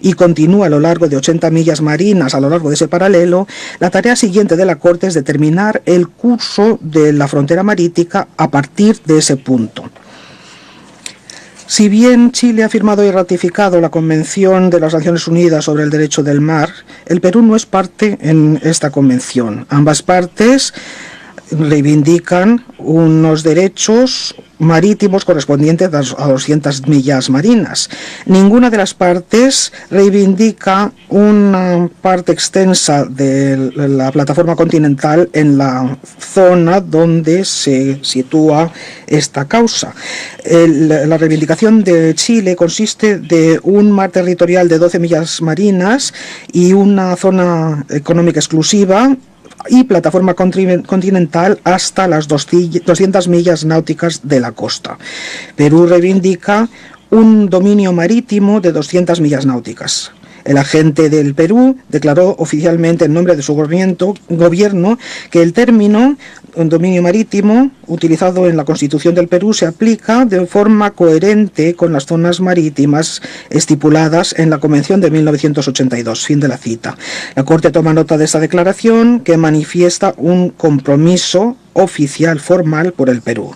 y continúa a lo largo de 80 millas marinas a lo largo de ese paralelo, la tarea siguiente de la Corte es determinar el curso de la frontera marítima a partir de ese punto. Si bien Chile ha firmado y ratificado la Convención de las Naciones Unidas sobre el Derecho del Mar, el Perú no es parte en esta convención. Ambas partes reivindican unos derechos marítimos correspondientes a 200 millas marinas. Ninguna de las partes reivindica una parte extensa de la plataforma continental en la zona donde se sitúa esta causa. La reivindicación de Chile consiste de un mar territorial de 12 millas marinas y una zona económica exclusiva y plataforma continental hasta las 200 millas náuticas de la costa. Perú reivindica un dominio marítimo de 200 millas náuticas. El agente del Perú declaró oficialmente en nombre de su gobierno que el término dominio marítimo utilizado en la Constitución del Perú se aplica de forma coherente con las zonas marítimas estipuladas en la Convención de 1982. Fin de la cita. La Corte toma nota de esta declaración que manifiesta un compromiso oficial formal por el Perú.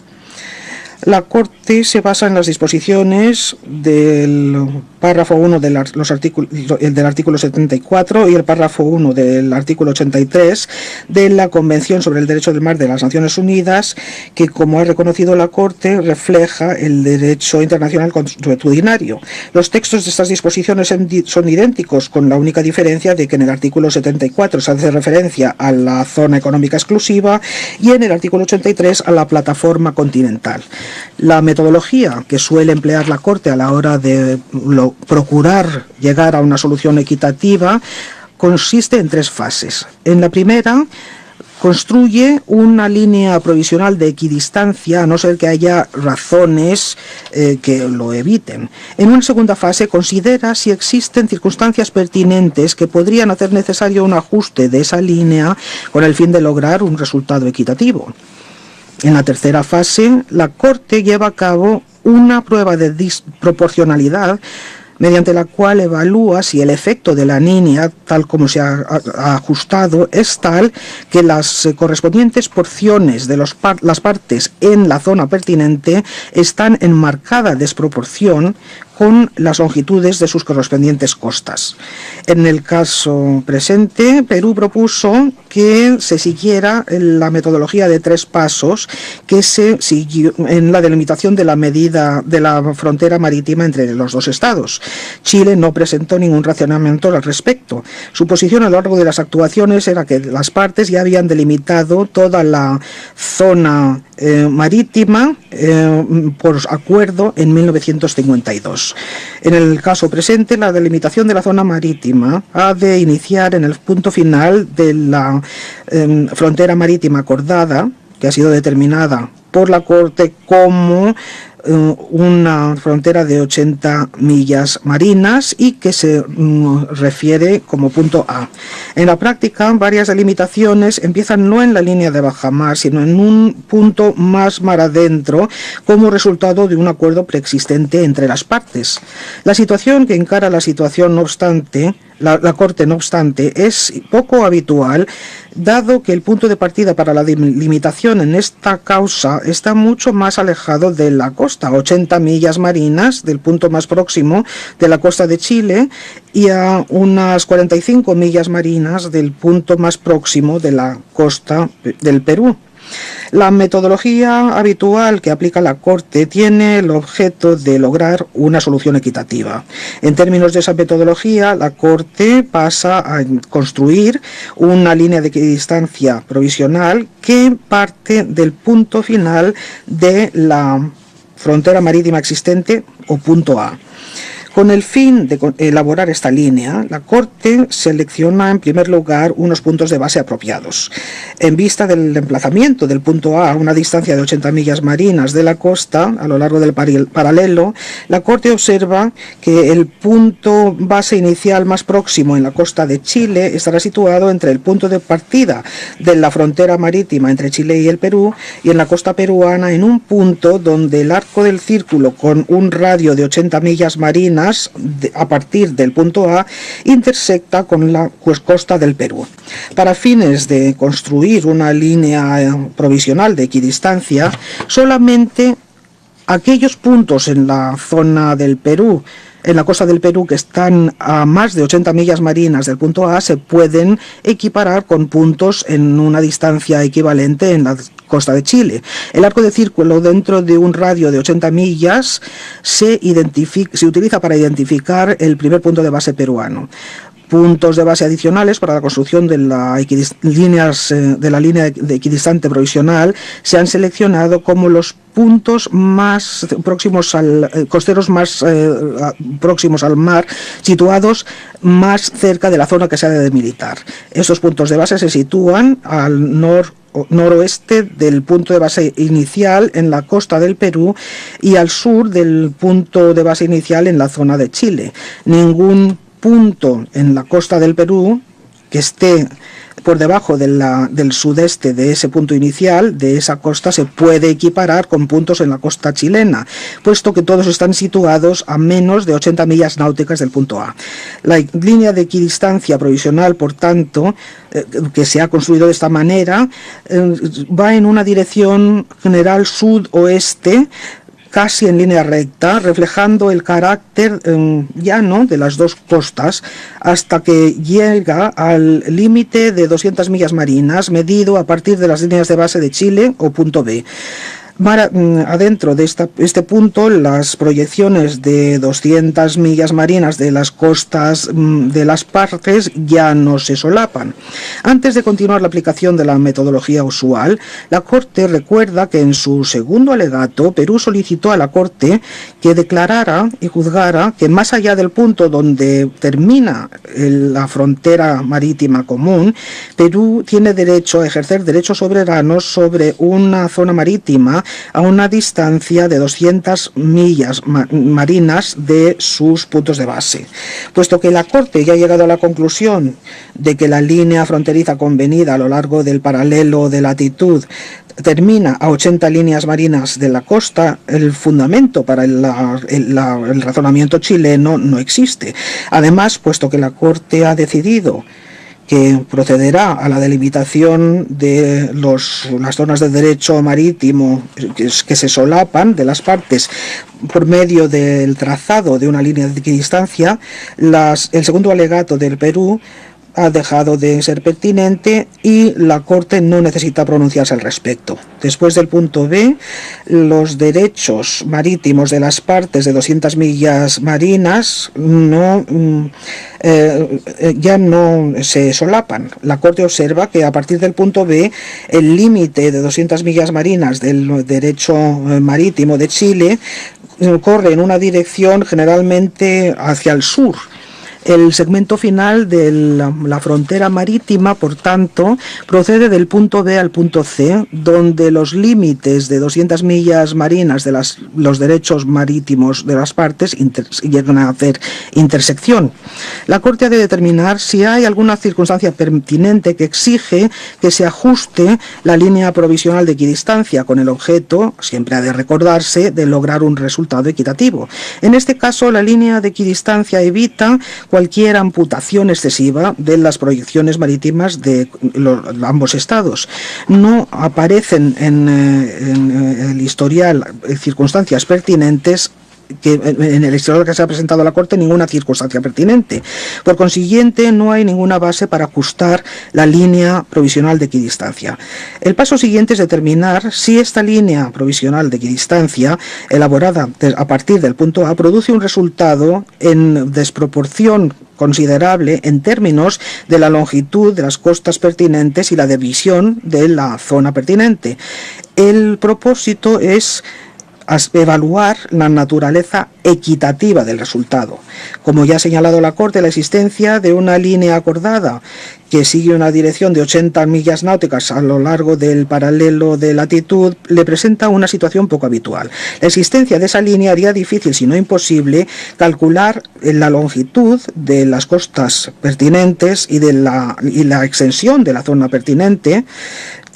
La Corte se basa en las disposiciones del párrafo 1 del artículo 74 y el párrafo 1 del artículo 83 de la Convención sobre el Derecho del Mar de las Naciones Unidas, que, como ha reconocido la Corte, refleja el derecho internacional consuetudinario. Los textos de estas disposiciones son idénticos, con la única diferencia de que en el artículo 74 se hace referencia a la zona económica exclusiva y en el artículo 83 a la plataforma continental. La metodología que suele emplear la Corte a la hora de procurar llegar a una solución equitativa consiste en tres fases. En la primera, construye una línea provisional de equidistancia, a no ser que haya razones que lo eviten. En una segunda fase, considera si existen circunstancias pertinentes que podrían hacer necesario un ajuste de esa línea con el fin de lograr un resultado equitativo. En la tercera fase, la Corte lleva a cabo una prueba de disproporcionalidad mediante la cual evalúa si el efecto de la línea, tal como se ha ajustado, es tal que las correspondientes porciones de las partes en la zona pertinente están en marcada desproporción con las longitudes de sus correspondientes costas. En el caso presente, Perú propuso que se siguiera la metodología de tres pasos que se siguió en la delimitación de la medida de la frontera marítima entre los dos estados. Chile no presentó ningún razonamiento al respecto. Su posición a lo largo de las actuaciones era que las partes ya habían delimitado toda la zona marítima por acuerdo en 1952. En el caso presente, la delimitación de la zona marítima ha de iniciar en el punto final de la frontera marítima acordada, que ha sido determinada por la Corte como una frontera de 80 millas marinas y que se refiere como punto A. En la práctica, varias delimitaciones empiezan no en la línea de bajamar, sino en un punto más mar adentro, como resultado de un acuerdo preexistente entre las partes. La situación que encara la Corte, no obstante, es poco habitual, dado que el punto de partida para la delimitación en esta causa está mucho más alejado de la costa, 80 millas marinas del punto más próximo de la costa de Chile y a unas 45 millas marinas del punto más próximo de la costa del Perú. La metodología habitual que aplica la Corte tiene el objeto de lograr una solución equitativa. En términos de esa metodología, la Corte pasa a construir una línea de equidistancia provisional que parte del punto final de la frontera marítima existente o punto A. Con el fin de elaborar esta línea, la Corte selecciona en primer lugar unos puntos de base apropiados. En vista del emplazamiento del punto A a una distancia de 80 millas marinas de la costa, a lo largo del paralelo, la Corte observa que el punto base inicial más próximo en la costa de Chile estará situado entre el punto de partida de la frontera marítima entre Chile y el Perú y en la costa peruana en un punto donde el arco del círculo con un radio de 80 millas marinas marinas a partir del punto A intersecta con la costa del Perú. Para fines de construir una línea provisional de equidistancia, solamente aquellos puntos en la zona del Perú, en la costa del Perú, que están a más de 80 millas marinas del punto A, se pueden equiparar con puntos en una distancia equivalente en la costa de Chile. El arco de círculo dentro de un radio de 80 millas se utiliza para identificar el primer punto de base peruano. Puntos de base adicionales para la construcción de la línea de equidistante provisional se han seleccionado como los puntos más próximos costeros más próximos al mar, situados más cerca de la zona que se ha de delimitar. Estos puntos de base se sitúan al noroeste del punto de base inicial en la costa del Perú y al sur del punto de base inicial en la zona de Chile. Ningún punto en la costa del Perú que esté por debajo del sudeste de ese punto inicial, de esa costa, se puede equiparar con puntos en la costa chilena, puesto que todos están situados a menos de 80 millas náuticas del punto A. La línea de equidistancia provisional, por tanto, que se ha construido de esta manera, va en una dirección general sudoeste, casi en línea recta, reflejando el carácter llano de las dos costas, hasta que llega al límite de 200 millas marinas, medido a partir de las líneas de base de Chile o punto B. Adentro de este punto, las proyecciones de 200 millas marinas de las costas de las partes ya no se solapan. Antes de continuar la aplicación de la metodología usual, la Corte recuerda que en su segundo alegato, Perú solicitó a la Corte que declarara y juzgara que más allá del punto donde termina la frontera marítima común, Perú tiene derecho a ejercer derechos soberanos sobre una zona marítima a una distancia de 200 millas marinas de sus puntos de base. Puesto que la Corte ya ha llegado a la conclusión de que la línea fronteriza convenida a lo largo del paralelo de latitud termina a 80 líneas marinas de la costa, el fundamento para el razonamiento chileno no existe. Además, puesto que la Corte ha decidido que procederá a la delimitación de las zonas de derecho marítimo que se solapan de las partes por medio del trazado de una línea de equidistancia, el segundo alegato del Perú ha dejado de ser pertinente y la Corte no necesita pronunciarse al respecto. Después del punto B, los derechos marítimos de las partes de 200 millas marinas ya no se solapan. La Corte observa que a partir del punto B, el límite de 200 millas marinas del derecho marítimo de Chile corre en una dirección generalmente hacia el sur. El segmento final de la frontera marítima, por tanto, procede del punto B al punto C, donde los límites de 200 millas marinas de los derechos marítimos de las partes llegan a hacer intersección. La Corte ha de determinar si hay alguna circunstancia pertinente que exige que se ajuste la línea provisional de equidistancia con el objeto, siempre ha de recordarse, de lograr un resultado equitativo. En este caso, la línea de equidistancia evita cualquier amputación excesiva de las proyecciones marítimas de ambos estados. No aparecen en el historial circunstancias pertinentes en el historial que se ha presentado a la Corte ninguna circunstancia pertinente. Por consiguiente, no hay ninguna base para ajustar la línea provisional de equidistancia. El paso siguiente es determinar si esta línea provisional de equidistancia, elaborada a partir del punto A, produce un resultado en desproporción considerable en términos de la longitud de las costas pertinentes y la división de la zona pertinente. El propósito es evaluar la naturaleza equitativa del resultado. Como ya ha señalado la Corte, la existencia de una línea acordada que sigue una dirección de 80 millas náuticas a lo largo del paralelo de latitud le presenta una situación poco habitual. La existencia de esa línea haría difícil, si no imposible, calcular la longitud de las costas pertinentes y la extensión de la zona pertinente,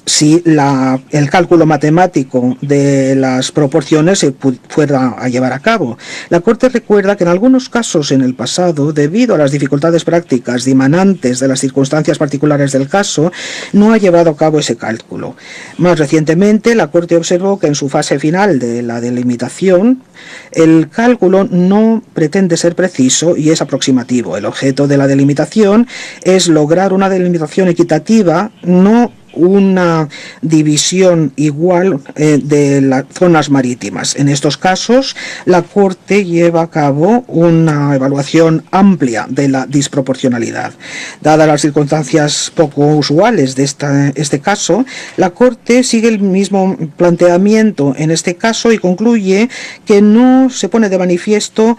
si el cálculo matemático de las proporciones se fuera a llevar a cabo. La Corte recuerda que en algunos casos en el pasado, debido a las dificultades prácticas dimanantes de las circunstancias particulares del caso, no ha llevado a cabo ese cálculo. Más recientemente, la Corte observó que en su fase final de la delimitación, el cálculo no pretende ser preciso y es aproximativo. El objeto de la delimitación es lograr una delimitación equitativa, no una división igual de las zonas marítimas. En estos casos, la Corte lleva a cabo una evaluación amplia de la disproporcionalidad. Dadas las circunstancias poco usuales de este caso, la Corte sigue el mismo planteamiento en este caso y concluye que no se pone de manifiesto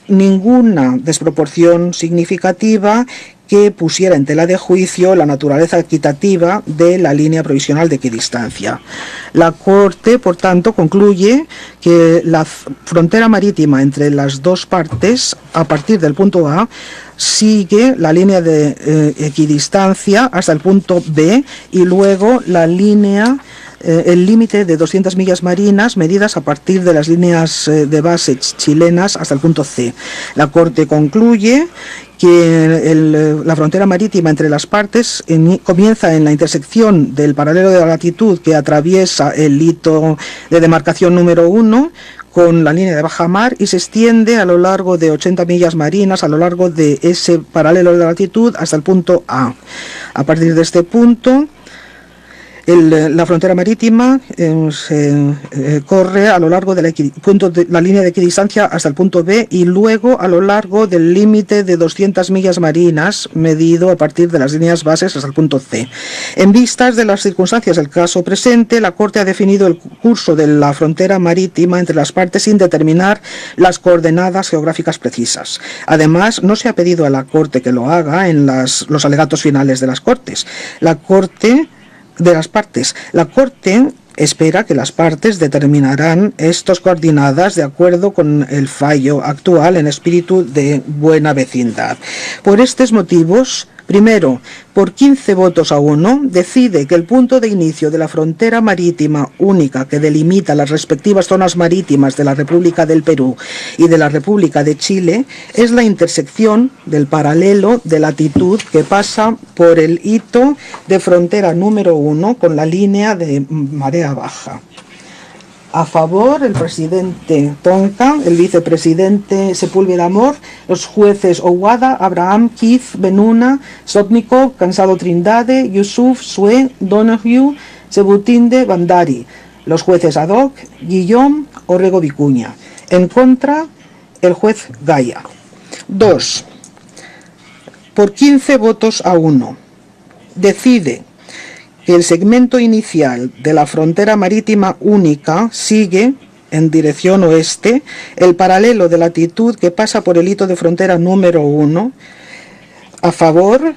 ninguna desproporción significativa que pusiera en tela de juicio la naturaleza equitativa de la línea provisional de equidistancia. La Corte, por tanto, concluye que la frontera marítima entre las dos partes, a partir del punto A, sigue la línea de equidistancia hasta el punto B y luego la línea el límite de 200 millas marinas medidas a partir de las líneas de base chilenas hasta el punto C. La Corte concluye que la frontera marítima entre las partes comienza en la intersección del paralelo de la latitud que atraviesa el hito de demarcación número 1 con la línea de bajamar y se extiende a lo largo de 80 millas marinas a lo largo de ese paralelo de la latitud hasta el punto A. A partir de este punto, la frontera marítima corre a lo largo de la línea de equidistancia hasta el punto B y luego a lo largo del límite de 200 millas marinas medido a partir de las líneas bases hasta el punto C. En vistas de las circunstancias del caso presente, la Corte ha definido el curso de la frontera marítima entre las partes sin determinar las coordenadas geográficas precisas. Además, no se ha pedido a la Corte que lo haga en los alegatos finales de las Cortes. La Corte espera que las partes determinarán estas coordenadas de acuerdo con el fallo actual en espíritu de buena vecindad. Por estos motivos, primero, por 15 votos a 1, decide que el punto de inicio de la frontera marítima única que delimita las respectivas zonas marítimas de la República del Perú y de la República de Chile es la intersección del paralelo de latitud que pasa por el hito de frontera número 1 con la línea de marea baja. A favor, el presidente Tonka, el vicepresidente Sepúlveda Amor, los jueces Owada, Abraham, Keith, Benuna, Sotnikov, Cansado Trindade, Yusuf, Sue, Donoghue, Sebutinde, Bandari. Los jueces ad hoc, Guillaume, Orrego Vicuña. En contra, el juez Gaya. 2. Por 15 votos a 1, decide que el segmento inicial de la frontera marítima única sigue, en dirección oeste, el paralelo de latitud que pasa por el hito de frontera número 1. A favor,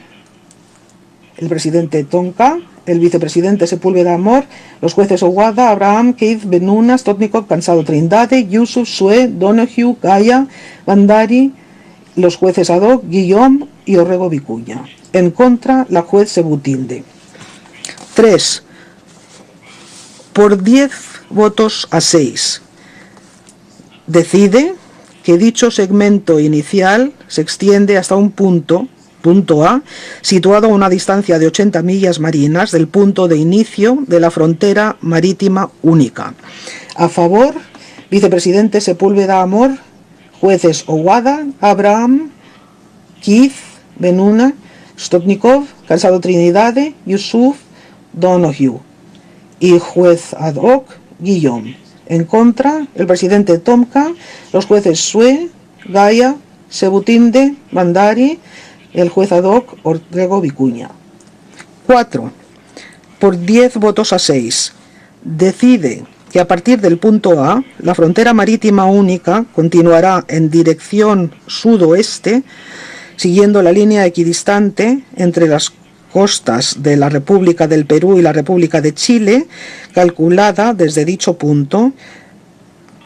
el presidente Tonka, el vicepresidente Sepúlveda Amor, los jueces Owada, Abraham, Keith, Benuna, Stotnikov, Cansado Trindade, Yusuf, Sue, Donoghue, Gaya, Bandari, los jueces ad hoc, Guillaume y Orrego Vicuña. En contra, la juez Sebutilde. 3. Por 10 votos a 6, decide que dicho segmento inicial se extiende hasta un punto A, situado a una distancia de 80 millas marinas del punto de inicio de la frontera marítima única. A favor, vicepresidente Sepúlveda Amor, jueces Owada, Abraham, Keith, Benuna, Stotnikov, Cansado Trinidade, Yusuf, Donoghue y juez ad hoc Guillaume. En contra, el presidente Tonka, los jueces Sue, Gaya, Sebutinde, Bandari, el juez ad hoc Orrego Vicuña. 4. Por 10 votos a 6, decide que a partir del punto A, la frontera marítima única continuará en dirección sudoeste, siguiendo la línea equidistante entre las costas de la República del Perú y la República de Chile, calculada desde dicho punto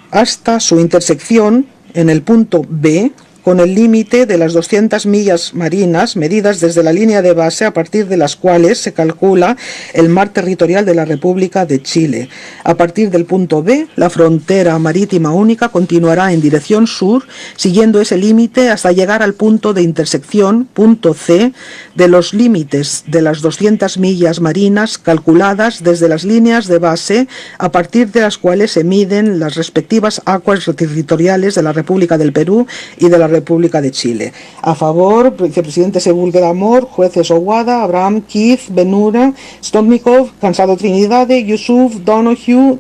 hasta su intersección en el punto B con el límite de las 200 millas marinas medidas desde la línea de base a partir de las cuales se calcula el mar territorial de la República de Chile. A partir del punto B, la frontera marítima única continuará en dirección sur, siguiendo ese límite hasta llegar al punto de intersección, punto C, de los límites de las 200 millas marinas calculadas desde las líneas de base a partir de las cuales se miden las respectivas aguas territoriales de la República del Perú y de la República de Chile. A favor, vicepresidente Sepúlveda Amor, jueces Owada, Abraham, Keith, Benura, Stotnikov, Cansado Trinidade, Yusuf, Donoghue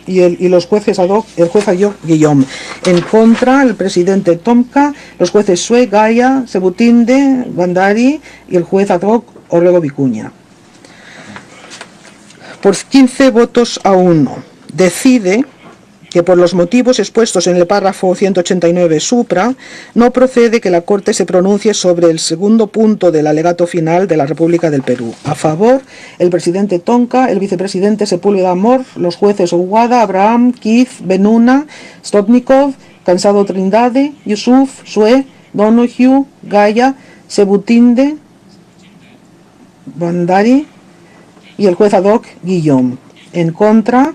y los jueces ad hoc, el juez ad hoc Guillaume. En contra, el presidente Tomka, los jueces Sue, Gaya, Sebutinde, Bandari y el juez ad hoc Orrego Vicuña. Por 15 votos a 1, decide que por los motivos expuestos en el párrafo 189 supra, no procede que la Corte se pronuncie sobre el segundo punto del alegato final de la República del Perú. A favor, el presidente Tonka, el vicepresidente Sepúlveda Amor, los jueces Owada, Abraham, Keith, Benuna, Stotnikov, Cansado Trindade, Yusuf, Sue, Donoghue, Gaya, Sebutinde, Bandari y el juez ad hoc Guillaume. En contra,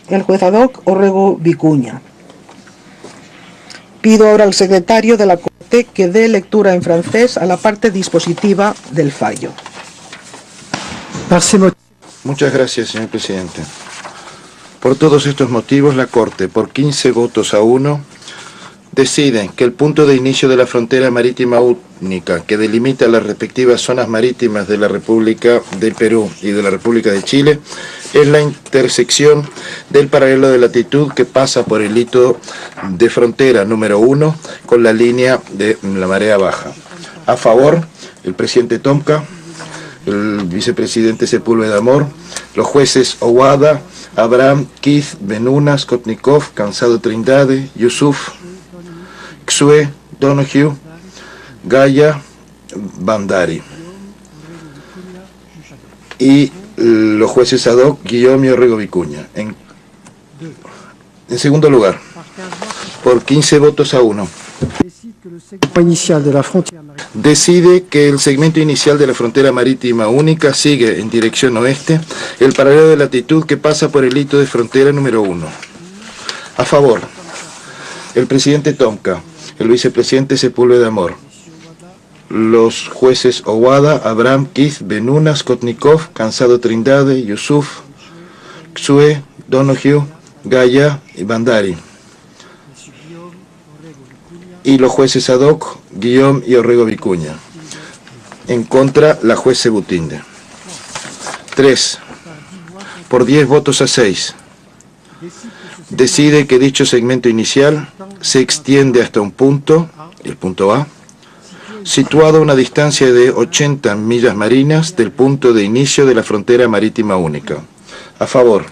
el juez ad hoc Orrego Vicuña. Pido ahora al secretario de la Corte que dé lectura en francés a la parte dispositiva del fallo. Muchas gracias, señor presidente. Por todos estos motivos, la Corte, por 15 votos a 1, decide que el punto de inicio de la frontera marítima única que delimita las respectivas zonas marítimas de la República del Perú y de la República de Chile es la intersección del paralelo de latitud que pasa por el hito de frontera número 1 con la línea de la marea baja. A favor, el presidente Tomka, el vicepresidente Sepúlveda Amor, los jueces Owada, Abraham, Keith, Benuna, Skotnikov, Cansado Trindade, Yusuf, Xue, Donoghue, Gaya, Bandari. Y los jueces ad hoc, Guillaume y Orrego Vicuña. En segundo lugar, por 15 votos a 1, decide que el segmento inicial de la frontera marítima única sigue en dirección oeste el paralelo de latitud que pasa por el hito de frontera número 1. A favor, el presidente Tomka, el vicepresidente Sepúlveda Amor, los jueces Owada, Abraham, Keith, Benuna, Skotnikov, Cansado Trindade, Yusuf, Xue, Donoghue, Gaya y Bandari. Y los jueces ad hoc, Guillaume y Orrego Vicuña. En contra, la juez Sebutinde. 3. Por 10 votos a 6. Decide que dicho segmento inicial se extiende hasta un punto, el punto A, situado a una distancia de 80 millas marinas del punto de inicio de la frontera marítima única. A favor,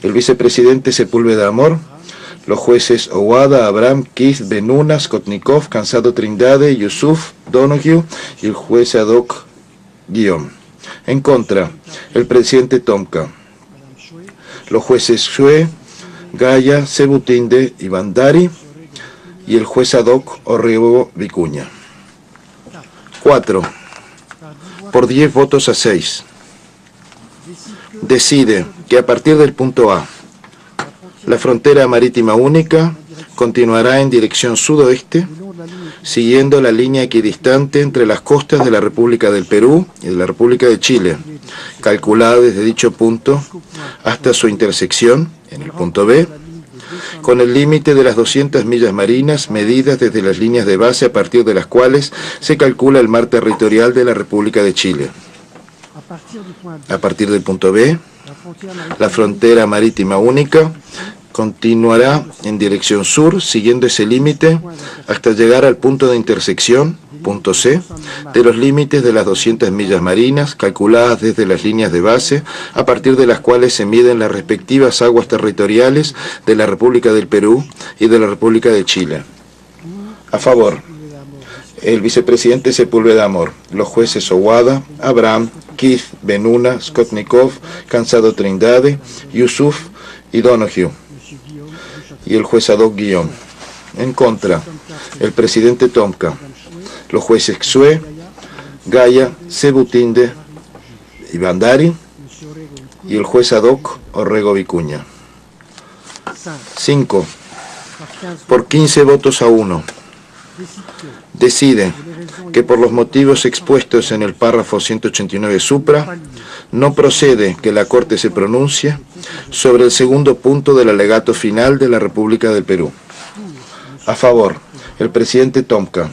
el vicepresidente Sepúlveda Amor, los jueces Owada, Abraham, Keith, Benuna, Skotnikov, Cansado Trindade, Yusuf, Donoghue y el juez ad hoc Guillaume. En contra, el presidente Tomka, los jueces Xue, Gaya, Sebutinde y Bandari y el juez ad hoc Orrego Vicuña. 4. Por 10 votos a 6. Decide que a partir del punto A, la frontera marítima única continuará en dirección sudoeste, siguiendo la línea equidistante entre las costas de la República del Perú y de la República de Chile, calculada desde dicho punto hasta su intersección, en el punto B, con el límite de las 200 millas marinas medidas desde las líneas de base a partir de las cuales se calcula el mar territorial de la República de Chile. A partir del punto B, la frontera marítima única continuará en dirección sur, siguiendo ese límite hasta llegar al punto de intersección, punto C, de los límites de las 200 millas marinas calculadas desde las líneas de base, a partir de las cuales se miden las respectivas aguas territoriales de la República del Perú y de la República de Chile. A favor, el vicepresidente Sepúlveda Amor, los jueces Owada, Abraham, Keith, Benuna, Skotnikov, Cansado Trindade, Yusuf y Donoghue, y el juez ad hoc Guillaume. En contra, el presidente Tomka, los jueces Xue, Gaya, Sebutinde y Bandari y el juez ad hoc Orrego Vicuña. 5. Por 15 votos a 1. Decide que por los motivos expuestos en el párrafo 189 supra, no procede que la Corte se pronuncie sobre el segundo punto del alegato final de la República del Perú. A favor, el presidente Tomka,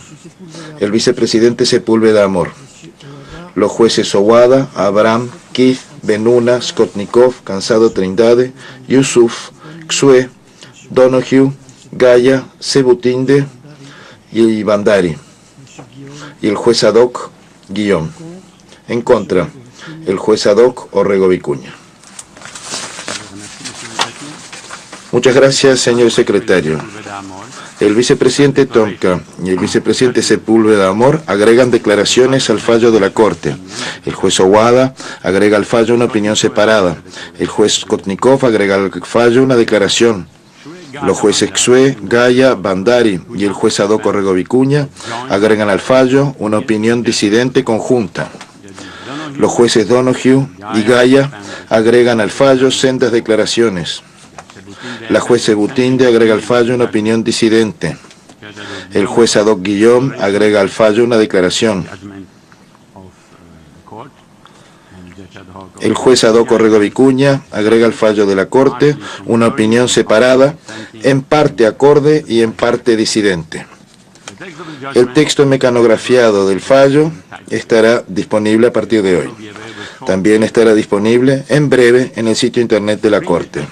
el vicepresidente Sepúlveda Amor, los jueces Owada, Abraham, Keith, Benuna, Skotnikov, Cansado Trindade, Yusuf, Xue, Donoghue, Gaya, Sebutinde y Bandari, y el juez ad hoc Guillón. En contra, el juez ad hoc Orrego Vicuña. Muchas gracias, señor secretario. El vicepresidente Tomka y el vicepresidente Sepúlveda Amor agregan declaraciones al fallo de la Corte. El juez Owada agrega al fallo una opinión separada. El juez Skotnikov agrega al fallo una declaración. Los jueces Xue, Gaya, Bandari y el juez ad hoc Orrego Vicuña agregan al fallo una opinión disidente conjunta. Los jueces Donoghue y Gaya agregan al fallo sendas declaraciones. La juez Sebutinde agrega al fallo una opinión disidente. El juez ad hoc Guillón agrega al fallo una declaración. El juez ad hoc Orrego Vicuña agrega al fallo de la Corte una opinión separada, en parte acorde y en parte disidente. El texto mecanografiado del fallo estará disponible a partir de hoy. También estará disponible en breve en el sitio internet de la Corte.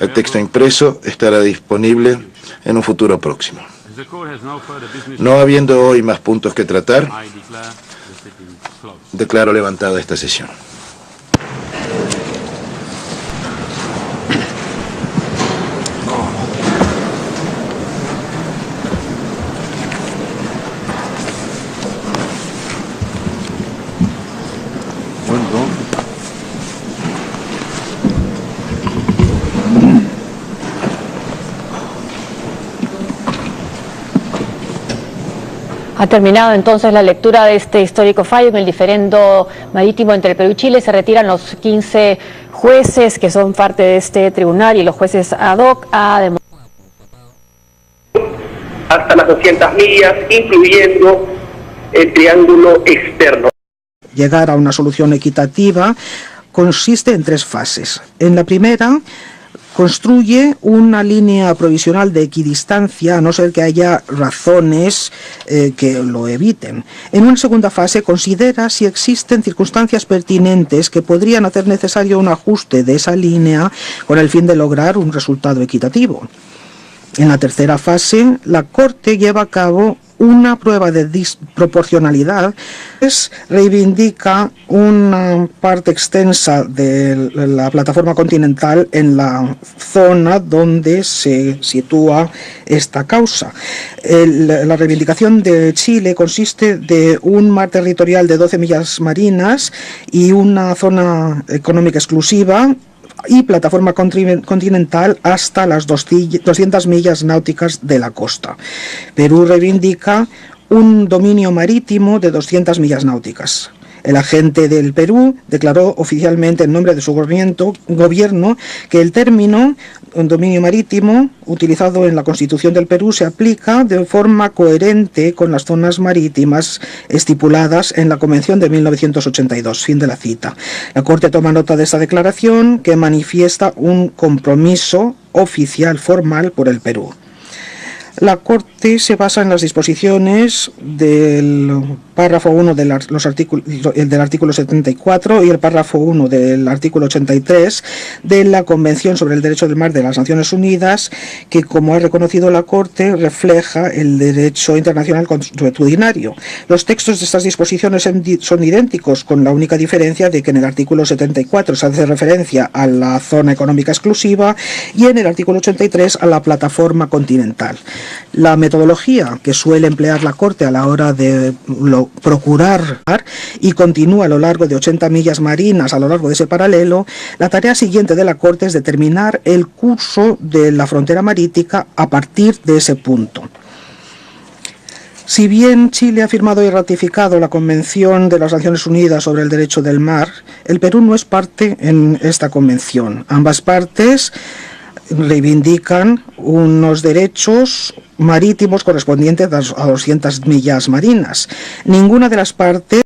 El texto impreso estará disponible en un futuro próximo. No habiendo hoy más puntos que tratar, declaro levantada esta sesión. Ha terminado entonces la lectura de este histórico fallo en el diferendo marítimo entre el Perú y Chile. Se retiran los 15 jueces que son parte de este tribunal y los jueces ad hoc hasta las 200 millas, incluyendo el triángulo externo. Llegar a una solución equitativa consiste en 3 fases. En la primera, construye una línea provisional de equidistancia, a no ser que haya razones que lo eviten. En una segunda fase, considera si existen circunstancias pertinentes que podrían hacer necesario un ajuste de esa línea con el fin de lograr un resultado equitativo. En la tercera fase, la Corte lleva a cabo una prueba de disproporcionalidad, reivindica una parte extensa de la plataforma continental en la zona donde se sitúa esta causa. La reivindicación de Chile consiste de un mar territorial de 12 millas marinas y una zona económica exclusiva y plataforma continental hasta las 200 millas náuticas de la costa. Perú reivindica un dominio marítimo de 200 millas náuticas. El agente del Perú declaró oficialmente en nombre de su gobierno que el término dominio marítimo utilizado en la Constitución del Perú se aplica de forma coherente con las zonas marítimas estipuladas en la Convención de 1982. Fin de la cita. La Corte toma nota de esta declaración que manifiesta un compromiso oficial formal por el Perú. La Corte se basa en las disposiciones del párrafo 1 del artículo 74 y el párrafo 1 del artículo 83 de la Convención sobre el Derecho del Mar de las Naciones Unidas, que, como ha reconocido la Corte, refleja el derecho internacional consuetudinario. Los textos de estas disposiciones son idénticos, con la única diferencia de que en el artículo 74 se hace referencia a la zona económica exclusiva y en el artículo 83 a la plataforma continental. La metodología que suele emplear la Corte a la hora de procurar y continúa a lo largo de 80 millas marinas a lo largo de ese paralelo, la tarea siguiente de la Corte es determinar el curso de la frontera marítima a partir de ese punto. Si bien Chile ha firmado y ratificado la Convención de las Naciones Unidas sobre el Derecho del Mar, el Perú no es parte en esta convención. Ambas partes reivindican unos derechos marítimos correspondientes a 200 millas marinas. Ninguna de las partes